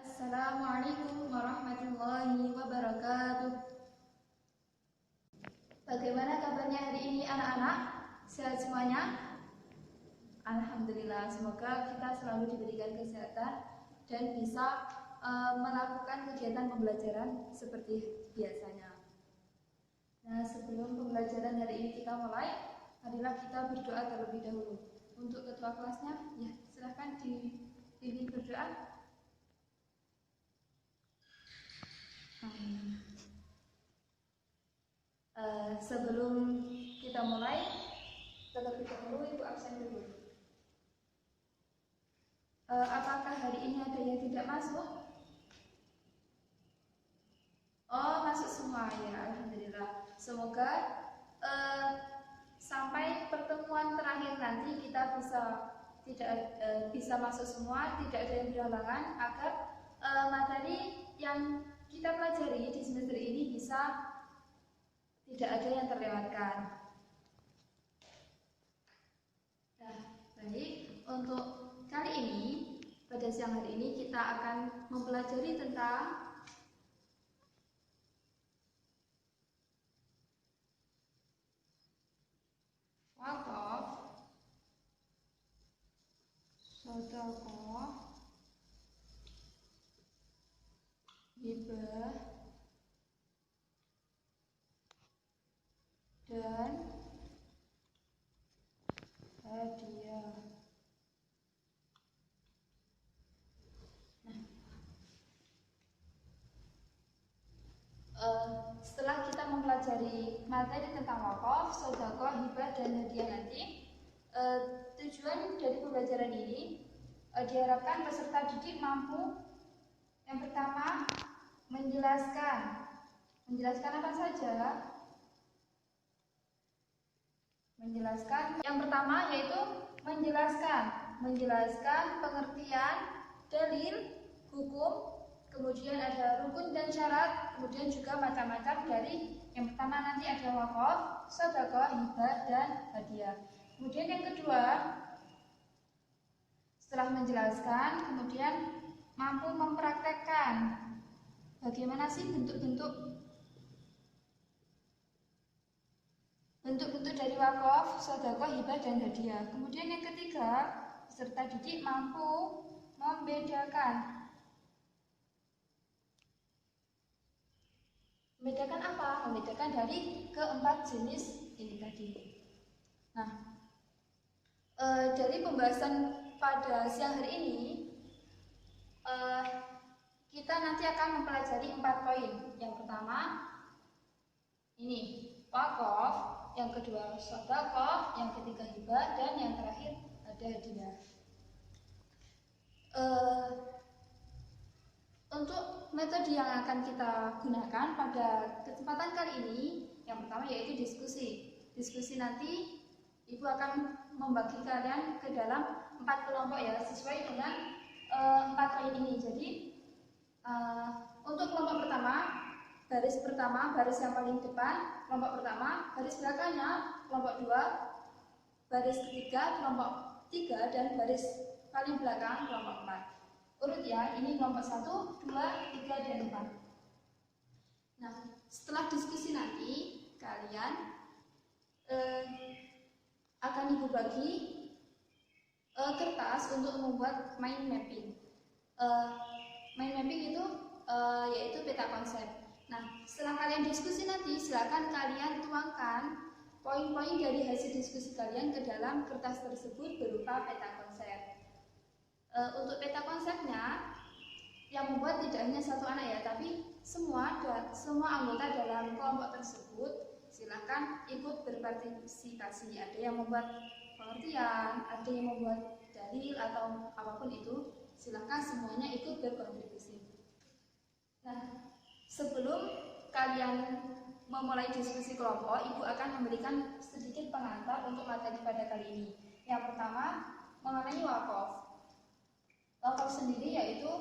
Assalamualaikum warahmatullahi wabarakatuh. Bagaimana kabarnya hari ini anak-anak? Sehat semuanya? Alhamdulillah, semoga kita selalu diberikan kesehatan dan bisa melakukan kegiatan pembelajaran seperti biasanya. Nah, sebelum pembelajaran hari ini kita mulai, marilah kita berdoa terlebih dahulu. Untuk ketua kelasnya, ya silahkan dipimpin berdoa. Sebelum kita mulai, terlebih dahulu Ibu absen dulu. Apakah hari ini ada yang tidak masuk? Oh, masuk semua ya, alhamdulillah. Semoga sampai pertemuan terakhir nanti kita bisa masuk semua, tidak ada yang berhalangan, agar materi yang kita pelajari di semester ini bisa tidak ada yang terlewatkan. Nah, baik, untuk kali ini, pada siang hari ini kita akan mempelajari tentang wakaf, sedekah, hibah, dan hadiah. Setelah kita mempelajari materi tentang wakaf, sedekah, hibah, dan hadiah nanti, tujuan dari pembelajaran ini diharapkan peserta didik mampu yang pertama menjelaskan apa saja? Menjelaskan yang pertama yaitu menjelaskan pengertian dalil, hukum, kemudian ada rukun dan syarat, kemudian juga macam-macam dari yang pertama nanti ada wakaf, sedekah, hibah, dan hadiah. Kemudian yang kedua, setelah menjelaskan, kemudian mampu mempraktekkan bagaimana sih bentuk-bentuk dari wakaf, sedekah, hibah, dan hadiah. Kemudian yang ketiga, peserta didik mampu membedakan apa? Membedakan dari keempat jenis ini tadi. Nah, dari pembahasan pada siang hari ini, kita nanti akan mempelajari 4 poin. Yang pertama, ini wakaf, yang kedua sedekah, yang ketiga hibah, dan yang terakhir ada hadiah. Untuk metode yang akan kita gunakan pada kesempatan kali ini, yang pertama yaitu diskusi. Diskusi nanti Ibu akan membagi kalian ke dalam 4 kelompok ya, sesuai dengan 4 poin ini. Jadi untuk kelompok pertama, baris pertama, baris yang paling depan, kelompok pertama, baris belakangnya, kelompok 2, baris ketiga, kelompok 3, dan baris paling belakang, kelompok 4. Urut ya, ini kelompok 1, 2, 3, dan 4. Nah, setelah diskusi nanti, kalian akan Ibu bagi kertas untuk membuat mind mapping. Mind mapping itu yaitu peta konsep. Nah, setelah kalian diskusi nanti, silakan kalian tuangkan poin-poin dari hasil diskusi kalian ke dalam kertas tersebut berupa peta konsep. Untuk peta konsepnya, yang membuat tidak hanya satu anak ya, tapi semua anggota dalam kelompok tersebut silakan ikut berpartisipasi. Ada yang membuat pengertian, ada yang membuat dalil atau apapun itu, silakan semuanya ikut berkontribusi. Nah, sebelum kalian memulai diskusi kelompok, Ibu akan memberikan sedikit pengantar untuk materi pada kali ini. Yang pertama, mengenai wakaf. Wakaf sendiri yaitu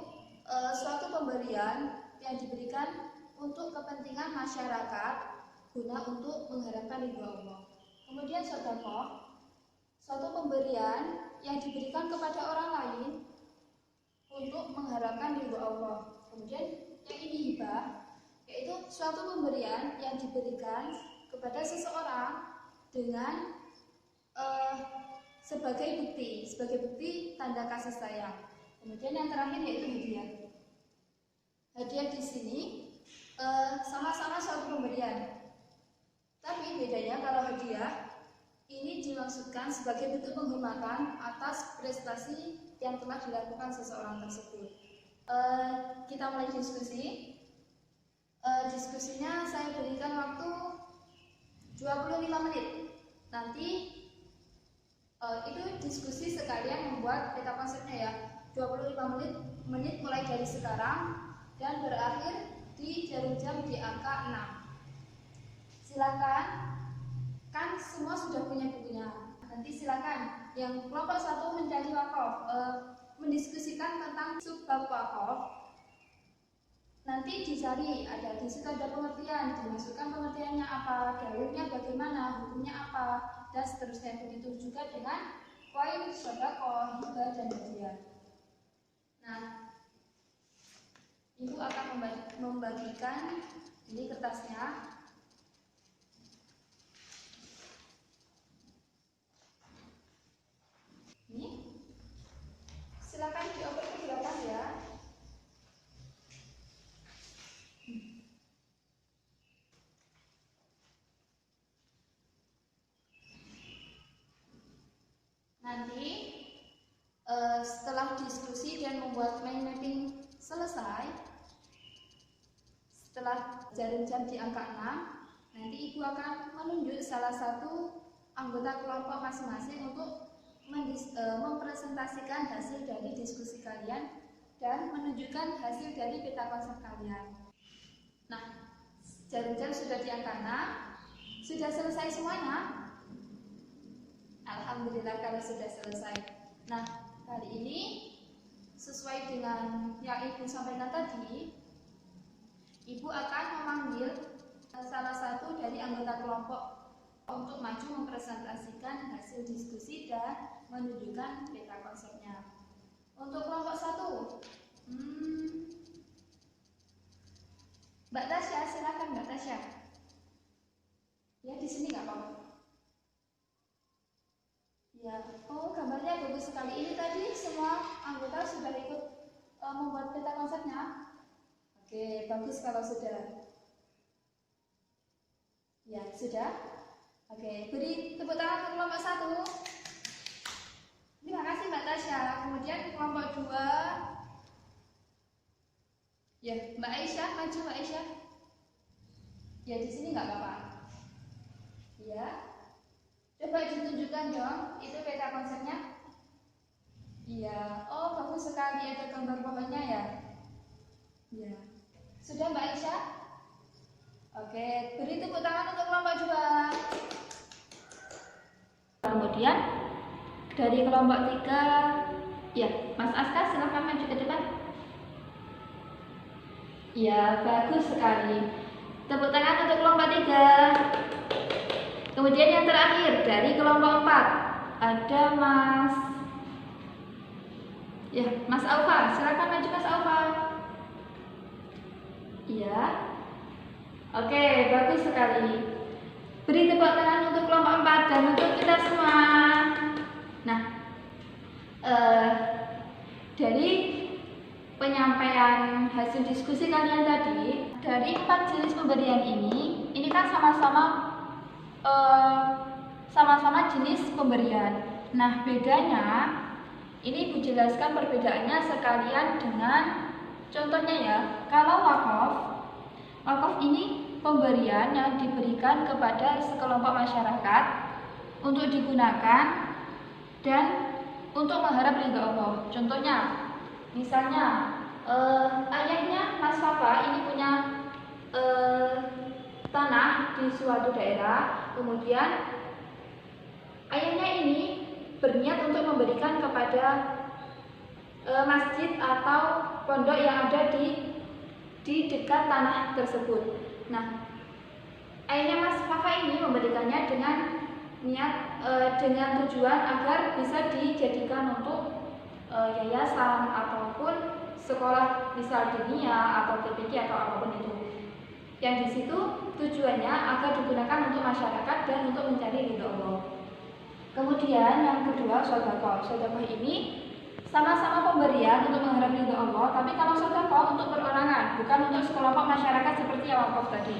suatu pemberian yang diberikan untuk kepentingan masyarakat guna untuk mengharapkan ridho Allah. Kemudian sedekah, suatu pemberian yang diberikan kepada orang lain untuk mengharapkan mengharapkan ridho Allah. Kemudian yang ini hibah, yaitu suatu pemberian yang diberikan kepada seseorang dengan sebagai bukti tanda kasih sayang. Kemudian yang terakhir yaitu hadiah. Hadiah di sini sama-sama suatu pemberian, tapi bedanya kalau hadiah ini dimaksudkan sebagai bentuk penghormatan atas prestasi yang telah dilakukan seseorang tersebut. Kita mulai diskusi. Diskusinya saya berikan waktu 25 menit. Nanti itu diskusi sekalian membuat peta konsepnya ya. 25 menit mulai dari sekarang dan berakhir di jarum jam di angka 6. Silakan, kan semua sudah punya bukunya. Nanti silakan yang kelompok 1 mencari wakaf, mendiskusikan tentang subbab wakaf. Nanti dicari, di situ ada pengertian, dimasukkan pengertiannya apa, dalilnya bagaimana, hukumnya apa, dan seterusnya. Begitu juga dengan poin sedekah, hibah, dan hadiah. Nah, Ibu akan membagikan ini kertasnya. Ini, silakan dioper ke belakang ya. Nanti setelah diskusi dan membuat mind mapping selesai, setelah jarum jam di angka 6, nanti Ibu akan menunjuk salah satu anggota kelompok masing-masing untuk mempresentasikan hasil dari diskusi kalian dan menunjukkan hasil dari peta konsep kalian. Nah, jarum jam sudah di angka 6. Sudah selesai semuanya? Alhamdulillah kalau sudah selesai. Nah, kali ini sesuai dengan yang Ibu sampaikan tadi, Ibu akan memanggil salah satu dari anggota kelompok untuk maju mempresentasikan hasil diskusi dan menunjukkan peta konsepnya. Untuk kelompok 1, Mbak Tasya, silakan Mbak Tasya. Ya, di sini nggak apa-apa. Ya, oh gambarnya bagus sekali. Ini tadi semua anggota sudah ikut membuat peta konsepnya. Oke, bagus kalau sudah. Ya, sudah. Oke, beri tepuk tangan untuk kelompok 1. Terima kasih Mbak Tasya. Kemudian kelompok 2. Ya, Mbak Aisyah, maju Mbak Aisyah. Ya, di sini nggak apa-apa. Ya. Coba ditunjukkan dong, itu peta konsepnya. Iya, oh bagus sekali, ada gambar pohonnya ya. Iya, sudah Mbak Aisyah? Oke, beri tepuk tangan untuk kelompok 2. Kemudian dari kelompok 3, ya Mas Aska silahkan maju ke depan. Iya, bagus sekali. Tepuk tangan untuk kelompok 3. Kemudian yang terakhir dari kelompok 4 ada Mas Alfa, silakan maju Mas Alfa. Iya. Oke, bagus sekali. Beri tepuk tangan untuk kelompok 4 dan untuk kita semua. Nah, dari penyampaian hasil diskusi kalian tadi, dari 4 jenis pemberian ini kan sama-sama jenis pemberian. Nah, bedanya ini Ibu jelaskan perbedaannya sekalian dengan contohnya ya. Kalau wakaf ini pemberian yang diberikan kepada sekelompok masyarakat untuk digunakan dan untuk mengharap ridha Allah. Contohnya, misalnya ayahnya Mas Fafa ini punya tanah di suatu daerah, kemudian ayahnya ini berniat untuk memberikan kepada masjid atau pondok yang ada di dekat tanah tersebut. Nah, ayahnya Mas Fafa ini memberikannya dengan niat dengan tujuan agar bisa dijadikan untuk yayasan ataupun sekolah misal dunia atau TPQ atau apapun itu. Yang di situ tujuannya agar digunakan untuk masyarakat dan untuk mencari ridho Allah. Kemudian yang kedua, sedekah. Sedekah ini sama-sama pemberian untuk mengharap ridho Allah, tapi kalau sedekah untuk perorangan, bukan untuk sekelompok masyarakat seperti yang wakaf tadi.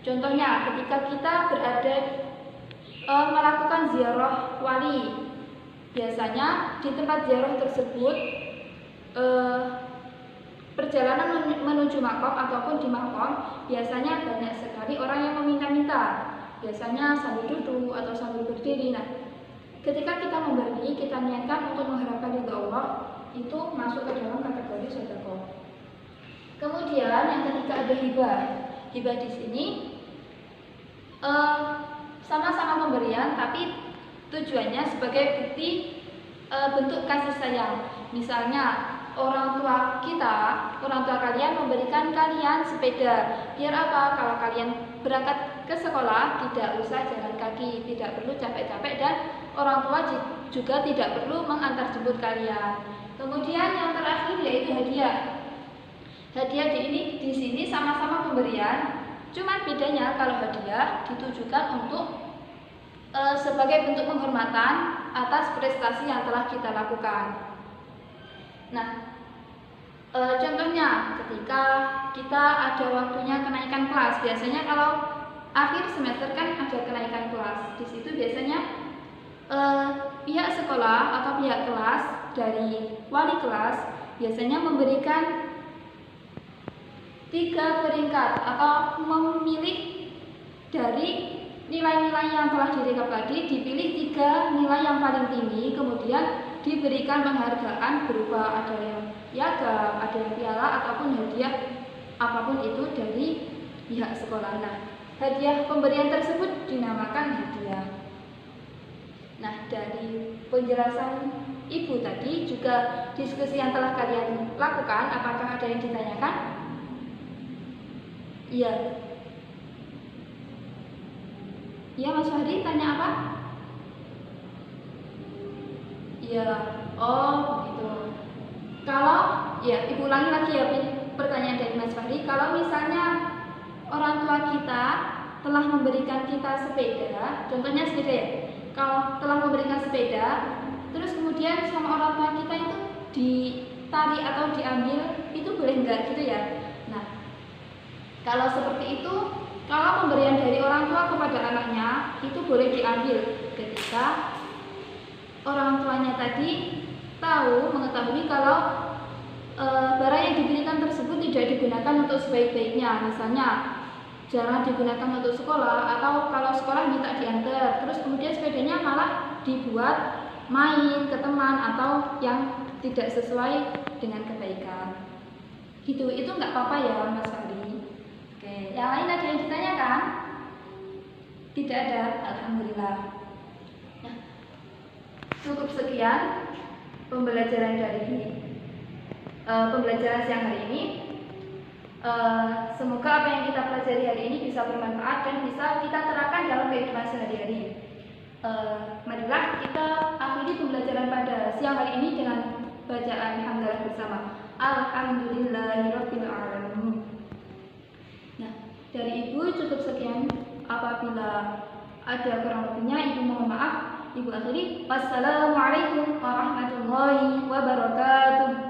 Contohnya, ketika kita berada melakukan ziarah wali, biasanya di tempat ziarah tersebut perjalanan menuju makom ataupun di makom biasanya banyak sekali orang yang meminta-minta, biasanya sambil duduk atau sambil berdiri. Nah, ketika kita memberi, kita niatkan untuk mengharapkan ridho Allah, itu masuk ke dalam kategori sedekah. Kemudian yang ketiga ada hibah. Hibah di sini sama-sama pemberian, tapi tujuannya sebagai bukti bentuk kasih sayang. Misalnya orang tua kita, orang tua kalian memberikan kalian sepeda. Biar apa? Kalau kalian berangkat ke sekolah tidak usah jalan kaki, tidak perlu capek-capek, dan orang tua juga tidak perlu mengantar jemput kalian. Kemudian yang terakhir yaitu hadiah. Hadiah di sini sama-sama pemberian, cuma bedanya kalau hadiah ditujukan untuk sebagai bentuk penghormatan atas prestasi yang telah kita lakukan. Nah, contohnya ketika kita ada waktunya kenaikan kelas, biasanya kalau akhir semester kan ada kenaikan kelas. Di situ biasanya pihak sekolah atau pihak kelas dari wali kelas biasanya memberikan 3 peringkat atau memilih dari nilai-nilai yang telah direkap tadi, dipilih 3 nilai yang paling tinggi, kemudian diberikan penghargaan berupa ada yang piagam, ada yang piala ataupun hadiah apapun itu dari pihak sekolah. Nah, hadiah pemberian tersebut dinamakan hadiah. Nah, dari penjelasan Ibu tadi juga diskusi yang telah kalian lakukan, apakah ada yang ditanyakan? Iya. Iya, Mas Fahri tanya apa? Iya. Oh, begitu. Kalau ya, Ibu ulangi lagi ya pertanyaan dari Mas Fahri. Kalau misalnya orang tua kita telah memberikan kita sepeda, contohnya sepeda ya. Kalau telah memberikan sepeda, terus kemudian sama orang tua kita itu ditarik atau diambil, itu boleh enggak gitu ya? Nah, kalau seperti itu, kalau pemberian dari orang tua kepada anaknya itu boleh diambil ketika orang tuanya tadi mengetahui kalau barang yang diberikan tersebut tidak digunakan untuk sebaik-baiknya. Misalnya jarang digunakan untuk sekolah, atau kalau sekolah minta diantar, terus kemudian sepedanya malah dibuat main ke teman atau yang tidak sesuai dengan kebaikan. Itu nggak apa-apa ya, Mas Fahri. Oke, yang lain ada yang ditanyakan? Tidak ada, alhamdulillah. Nah, cukup sekian pembelajaran siang hari ini. Semoga apa yang kita pelajari hari ini bisa bermanfaat dan bisa kita terapkan dalam kehidupan sehari-hari. Marilah kita akhiri pembelajaran pada siang hari ini dengan bacaan hamdalah bersama. Alhamdulillahirabbil alamin. Nah, dari Ibu cukup sekian. Apabila ada kurang lebihnya, Ibu mohon maaf. Ibu akhiri. Wassalamualaikum warahmatullahi wabarakatuh.